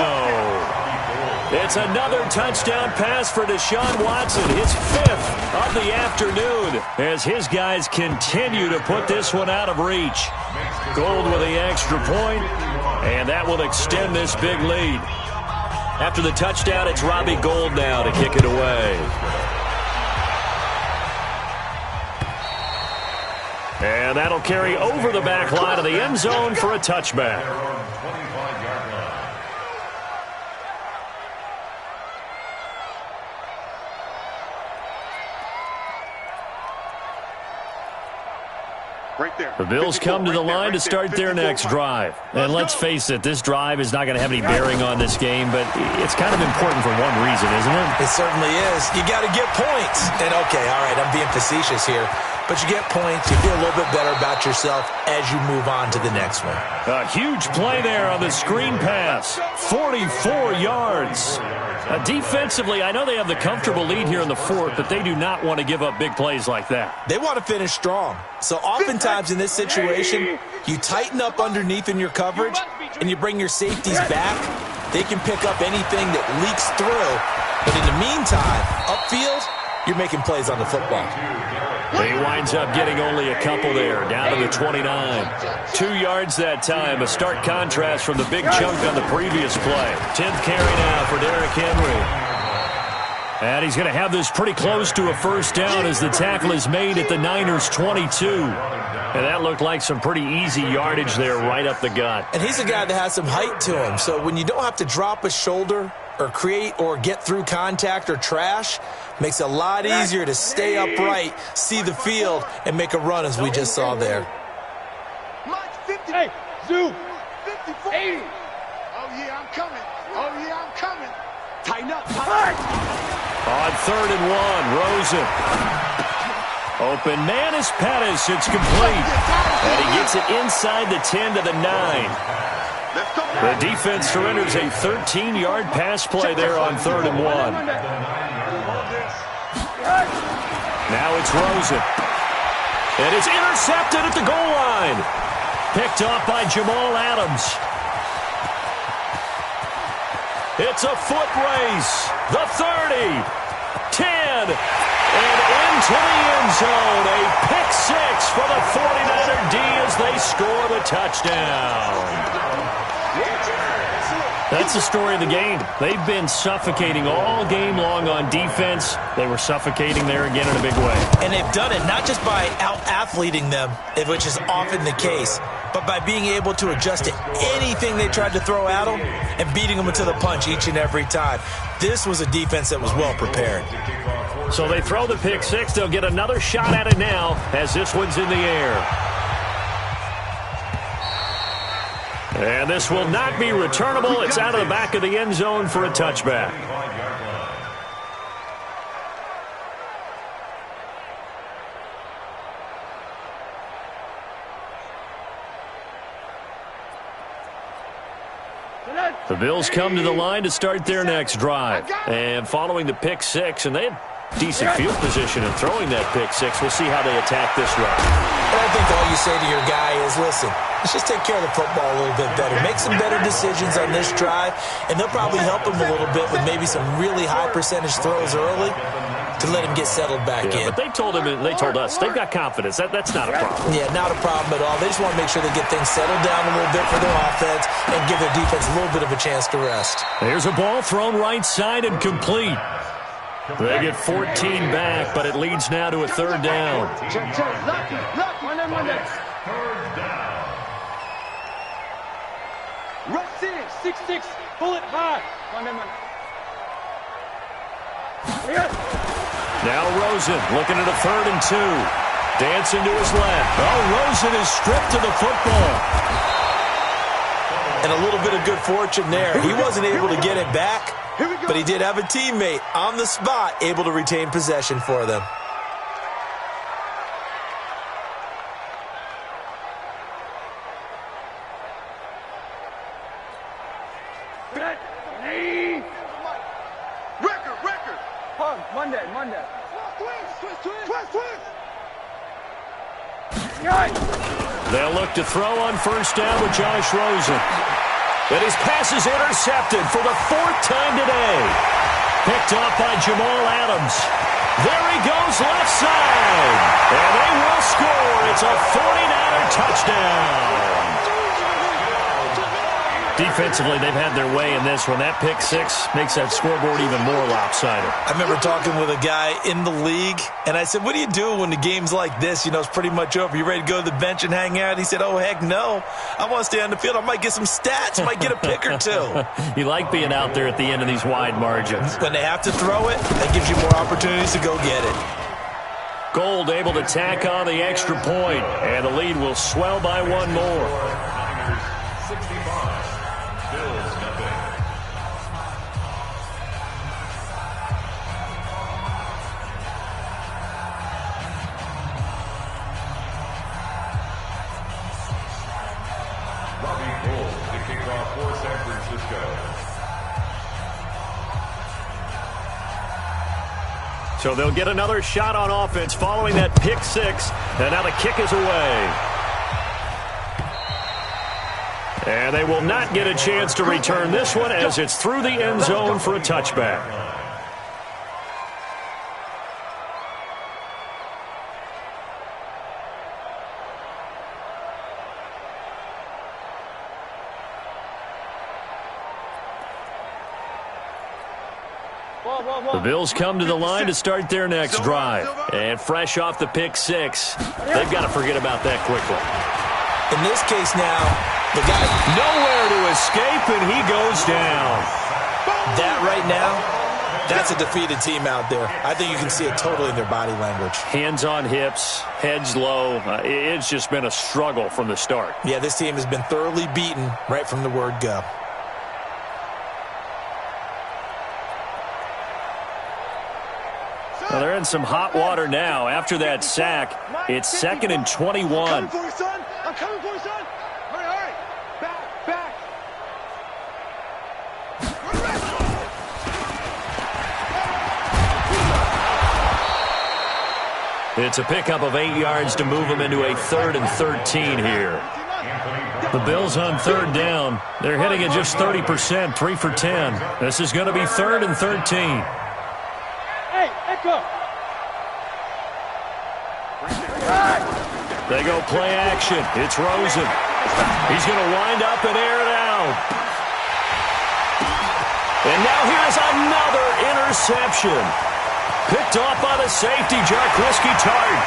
It's another touchdown pass for Deshaun Watson, his 5th of the afternoon, as his guys continue to put this one out of reach. Gold with the extra point, and that will extend this big lead. After the touchdown, it's Robbie Gould now to kick it away. And that'll carry over the back line of the end zone for a touchback. Right there. The Bills come to the line to start their next drive. And let's face it, this drive is not going to have any bearing on this game, but it's kind of important for one reason, isn't it? It certainly is. You got to get points. And okay, all right, I'm being facetious here. But you get points, you feel a little bit better about yourself as you move on to the next one. A huge play there on the screen pass. 44 yards. Defensively, I know they have the comfortable lead here in the 4th, but they do not want to give up big plays like that. They want to finish strong. So oftentimes in this situation, you tighten up underneath in your coverage and you bring your safeties back. They can pick up anything that leaks through. But in the meantime, upfield, you're making plays on the football. He winds up getting only a couple there, down to the 29. 2 yards that time, a stark contrast from the big chunk on the previous play. 10th carry now for Derrick Henry. And he's going to have this pretty close to a first down as the tackle is made at the Niners' 22. And that looked like some pretty easy yardage there right up the gut. And he's a guy that has some height to him, so when you don't have to drop a shoulder or create or get through contact or trash, makes it a lot easier to stay upright, see the field, and make a run as we just saw there. Mike 50. Hey, Zoo. 54. 80. Oh, yeah, I'm coming. Tighten up. On 3rd and 1, Rosen. Open man is Pettis. It's complete. And he gets it inside the 10 to the 9. The defense surrenders a 13-yard pass play there on 3rd and 1. Now it's Rosen. And it's intercepted at the goal line. Picked off by Jamal Adams. It's a foot race. The 30, 10, and into the end zone. A pick 6 for the 49er D as they score the touchdown. That's the story of the game. They've been suffocating all game long on defense. They were suffocating there again in a big way. And they've done it not just by out-athleting them, which is often the case, but by being able to adjust to anything they tried to throw at them and beating them to the punch each and every time. This was a defense that was well prepared. So they throw the pick 6. They'll get another shot at it now as this one's in the air. And this will not be returnable. It's out of the back of the end zone for a touchback. The Bills come to the line to start their next drive. And following the pick six, and they had decent field position in throwing that pick six. We'll see how they attack this run. And I think all you say to your guy is, listen, let's just take care of the football a little bit better. Make some better decisions on this drive, and they'll probably help him a little bit with maybe some really high percentage throws early to let him get settled back in. But they told him, and they told us, they've got confidence. That's not a problem. Yeah, not a problem at all. They just want to make sure they get things settled down a little bit for their offense and give their defense a little bit of a chance to rest. Here's a ball thrown right side and complete. They get 14 back, but it leads now to a third down. Check. Lock. Monday. Third down. Rush in. 6-6. Pull it high. Monday. Now Rosen looking at a 3rd and 2. Dancing to his left. Oh, Rosen is stripped to the football. And a little bit of good fortune there. He wasn't able to get it back, but he did have a teammate on the spot able to retain possession for them. Record. Monday. Twist. They'll look to throw on first down with Josh Rosen. But his pass is intercepted for the 4th time today. Picked off by Jamal Adams. There he goes left side. And they will score. It's a 49er touchdown. Defensively, they've had their way in this one. That pick six makes that scoreboard even more lopsided. I remember talking with a guy in the league, and I said, what do you do when the game's like this? You know, it's pretty much over. You ready to go to the bench and hang out? He said, oh, heck no. I want to stay on the field. I might get some stats. I might get a pick or two. You like being out there at the end of these wide margins. When they have to throw it, that gives you more opportunities to go get it. Gold able to tack on the extra point, and the lead will swell by one more. 65. Bills nothing. Robbie Gould to kick off for San Francisco. So they'll get another shot on offense following that pick six, and now the kick is away. And they will not get a chance to return this one as it's through the end zone for a touchback. The Bills come to the line to start their next drive. And fresh off the pick six, they've got to forget about that quickly. In this case now, the guy Nowhere to escape, and he goes down. that right now, that's a defeated team out there. I think you can see it totally in their body language. Hands on hips, heads low. It's just been a struggle from the start. Yeah, this team has been thoroughly beaten right from the word go. Well, they're in some hot water now. After that sack, it's 2nd and 21. I'm coming for you, son. Hurry. Back. It's a pickup of 8 yards to move them into a 3rd and 13 here. The Bills on 3rd down. They're hitting at just 30%, 3 for 10. This is going to be 3rd and 13. Hey, Echo. They go play action. It's Rosen. He's going to wind up and air it out. And now here's another interception. Picked off by the safety, Jarkowski Tart.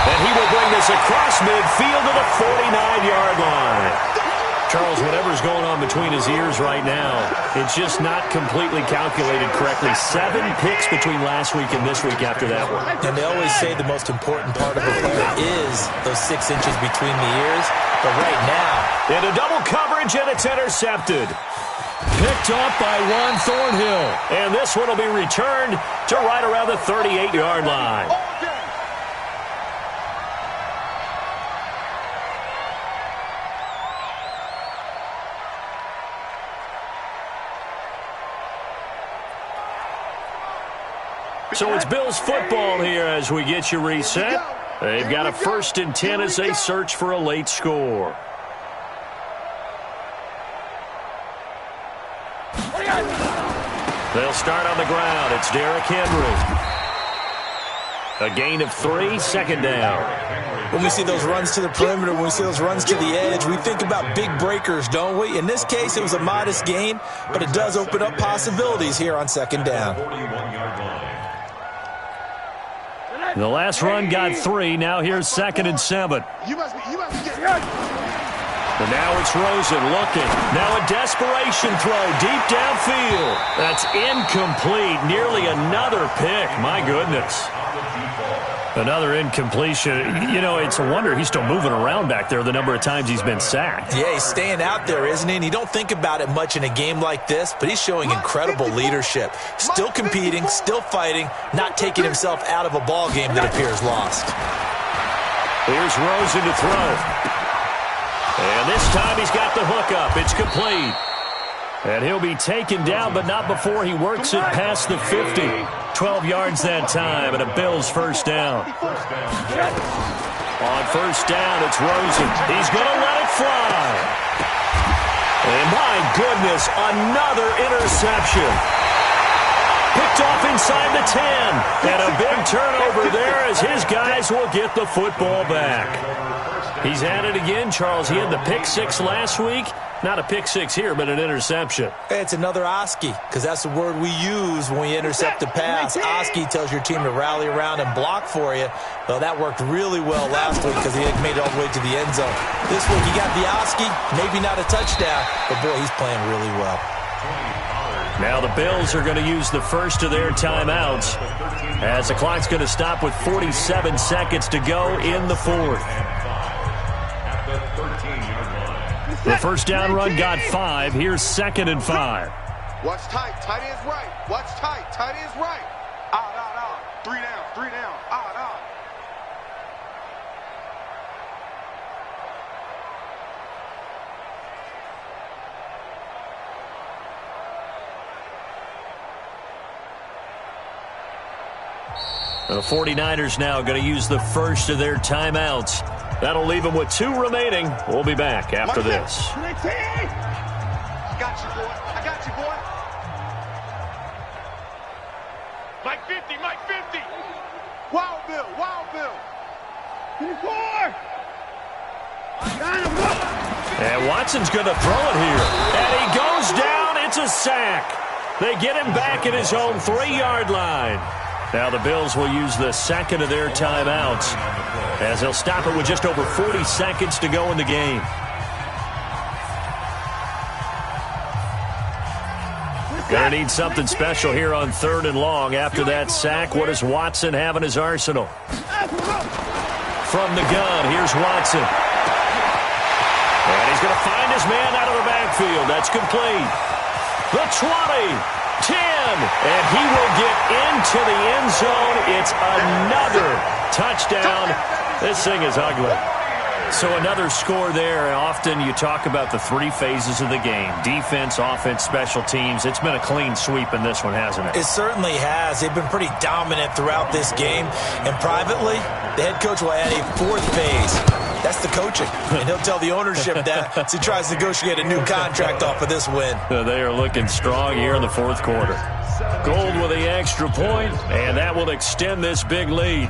And he will bring this across midfield to the 49-yard line. Charles, whatever's going on between his ears right now, it's just not completely calculated correctly. 7 picks between last week and this week after that one. And they always say the most important part of a player is those 6 inches between the ears. But right now, into double coverage, and it's intercepted. Picked up by Juan Thornhill. And this one will be returned to right around the 38-yard line. So it's Bills football here as we get you reset. They've got a 1st and 10 as they search for a late score. They'll start on the ground. It's Derrick Henry. A gain of 3, 2nd down. When we see those runs to the perimeter, when we see those runs to the edge, we think about big breakers, don't we? In this case, it was a modest gain, but it does open up possibilities here on 2nd down. The last run got 3. Now here's 2nd and 7. And now it's Rosen looking. Now a desperation throw deep downfield. That's incomplete. Nearly another pick. My goodness. Another incompletion. You know, it's a wonder he's still moving around back there the number of times he's been sacked. Yeah, he's staying out there, isn't he? And you don't think about it much in a game like this, but he's showing incredible leadership. Still competing, still fighting, not taking himself out of a ball game that appears lost. Here's Rosen to throw. And this time he's got the hook up. It's complete. And he'll be taken down, but not before he works it past the 50. 12 yards that time, and a Bills 1st down. On 1st down, it's Rosen. He's going to let it fly. And my goodness, another interception. Picked off inside the 10. And a big turnover there as his guys will get the football back. He's at it again, Charles. He had the pick 6 last week. Not a pick 6 here, but an interception. It's another Oski, because that's the word we use when we intercept a pass. Oski tells your team to rally around and block for you. Well, that worked really well last week because he had made it all the way to the end zone. This week he got the Oski, maybe not a touchdown, but boy, he's playing really well. Now the Bills are going to use the first of their timeouts as the clock's going to stop with 47 seconds to go in the 4th. The 1st down run got 5. Here's 2nd and 5. Watch tight. Tight end's right. Watch tight. Tight end's right. Out. 3 down. 3 down. Out. The 49ers now going to use the first of their timeouts. That'll leave them with 2 remaining. We'll be back after this. I got you, boy. Mike 50. Wild Bill. 24. And Watson's going to throw it here. And he goes down. It's a sack. They get him back at his own 3-yard line. Now the Bills will use the 2nd of their timeouts as they'll stop it with just over 40 seconds to go in the game. Gonna need something special here on 3rd and long. After that sack, what does Watson have in his arsenal? From the gun, here's Watson. And he's gonna find his man out of the backfield. That's complete. The 20. 10, and he will get into the end zone. It's another touchdown. This thing is ugly. So another score there. Often you talk about the 3 phases of the game: defense, offense, special teams. It's been a clean sweep in this one, hasn't it? It certainly has. They've been pretty dominant throughout this game. And privately, the head coach will add a 4th phase. That's the coaching. And he'll tell the ownership that as he tries to negotiate a new contract off of this win. They are looking strong here in the 4th quarter. Gold with the extra point, and that will extend this big lead.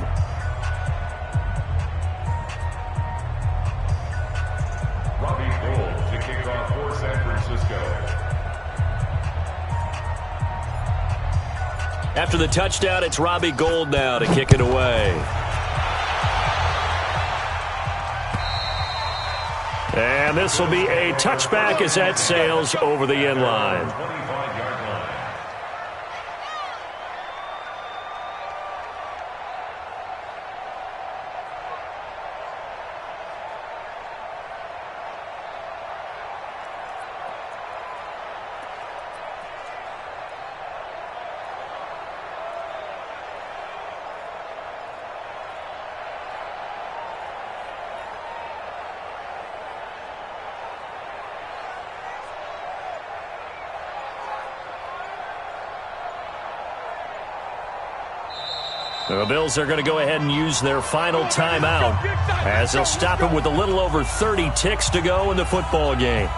Robbie Gould to kick off for San Francisco. After the touchdown, it's Robbie Gould now to kick it away. And this will be a touchback as that sails over the end line. The Bills are going to go ahead and use their final timeout as they'll stop it with a little over 30 ticks to go in the football game.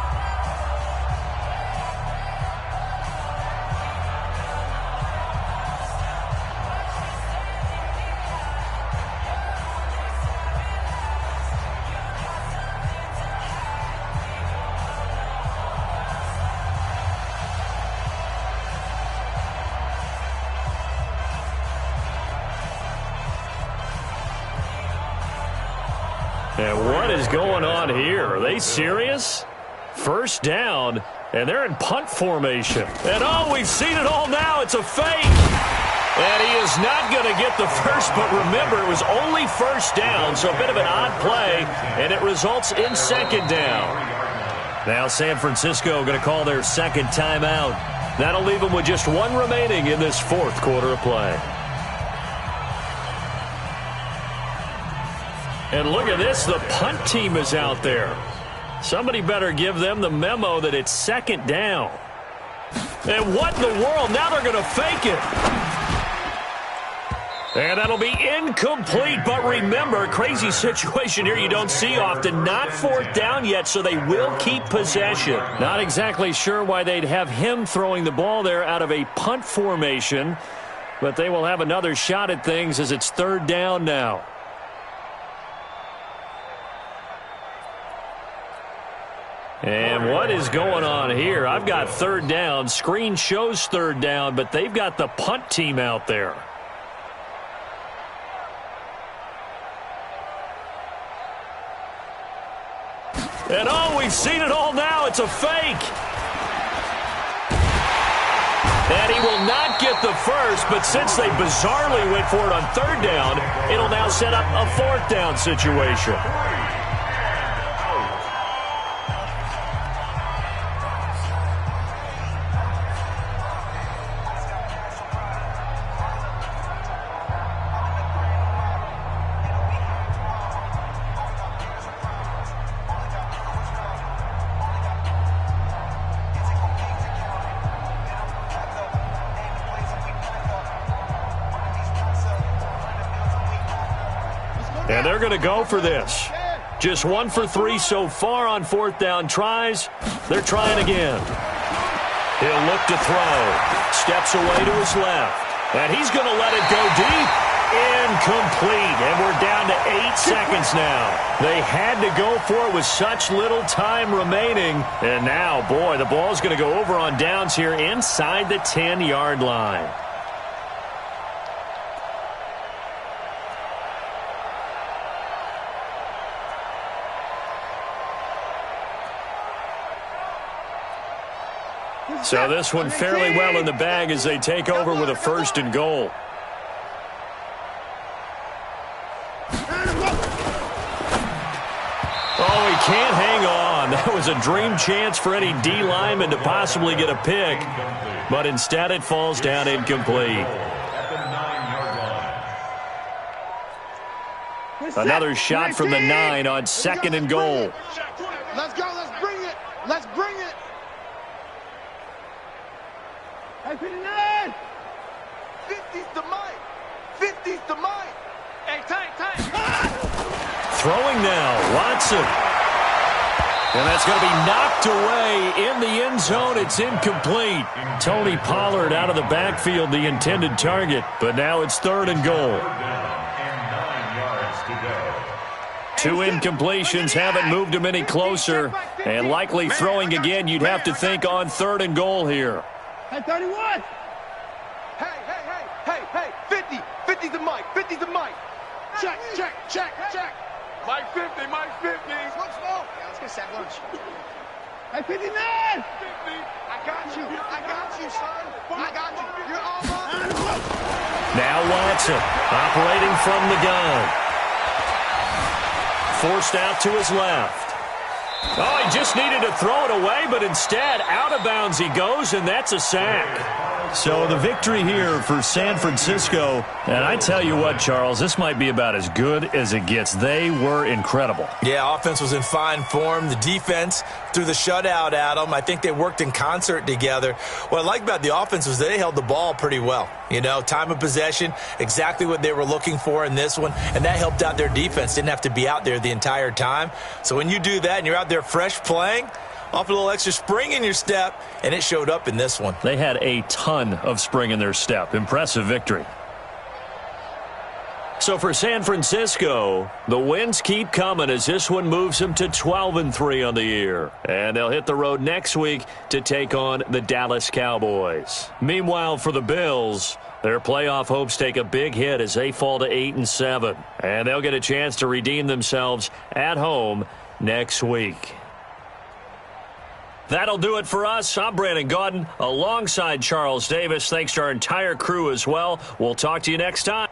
And what is going on here? Are they serious? First down, and they're in punt formation. And oh, we've seen it all now. It's a fake. And he is not going to get the first, but remember, it was only first down, so a bit of an odd play, and it results in second down. Now San Francisco going to call their second timeout. That'll leave them with just one remaining in this fourth quarter of play. And look at this, the punt team is out there. Somebody better give them the memo that it's second down. And what in the world? Now they're going to fake it. And that'll be incomplete. But remember, crazy situation here you don't see often. Not fourth down yet, so they will keep possession. Not exactly sure why they'd have him throwing the ball there out of a punt formation. But they will have another shot at things as it's third down now. And what is going on here? I've got third down. Screen shows third down, but they've got the punt team out there. And oh, we've seen it all now. It's a fake. And he will not get the first, but since they bizarrely went for it on third down, it'll now set up a fourth down situation. And they're going to go for this. Just 1 for 3 so far on fourth down tries. They're trying again. He'll look to throw. Steps away to his left. And he's going to let it go deep. Incomplete. And we're down to 8 seconds now. They had to go for it with such little time remaining. And now, boy, the ball's going to go over on downs here inside the 10-yard line. So this one fairly well in the bag as they take over with a first and goal. Oh, he can't hang on. That was a dream chance for any D lineman to possibly get a pick. But instead it falls down incomplete. Another shot from the 9 on second and goal. Let's go. Let's bring it. Let's bring it. 50's the mic. 50's the mic. Hey, tight. Throwing now, Watson. And that's going to be knocked away in the end zone. It's incomplete. Tony Pollard out of the backfield, the intended target. But now it's third and goal. 2 incompletions haven't moved him any closer. And likely throwing again, you'd have to think on third and goal here. Hey, 31. Hey, 50. 50's the mic. 50's the mic. Check. Mike 50, Mike 50. Lunch now. Yeah, let's get sack lunch. Mike 59. 50. I got you, son. I got you. You're over. Now Watson operating from the gun. Forced out to his left. Oh, he just needed to throw it away, but instead, out of bounds he goes, and that's a sack. So the victory here for San Francisco, and I tell you what, Charles, this might be about as good as it gets. They were incredible. Yeah, offense was in fine form. The defense threw the shutout at them. I think they worked in concert together. What I like about the offense was they held the ball pretty well. You know, time of possession, exactly what they were looking for in this one, and that helped out their defense. Didn't have to be out there the entire time. So when you do that and you're out there fresh playing, off a little extra spring in your step, and it showed up in this one. They had a ton of spring in their step. Impressive victory. So for San Francisco, the wins keep coming as this one moves them to 12-3 on the year. And they'll hit the road next week to take on the Dallas Cowboys. Meanwhile, for the Bills, their playoff hopes take a big hit as they fall to 8-7. And they'll get a chance to redeem themselves at home next week. That'll do it for us. I'm Brandon Gaudin alongside Charles Davis. Thanks to our entire crew as well. We'll talk to you next time.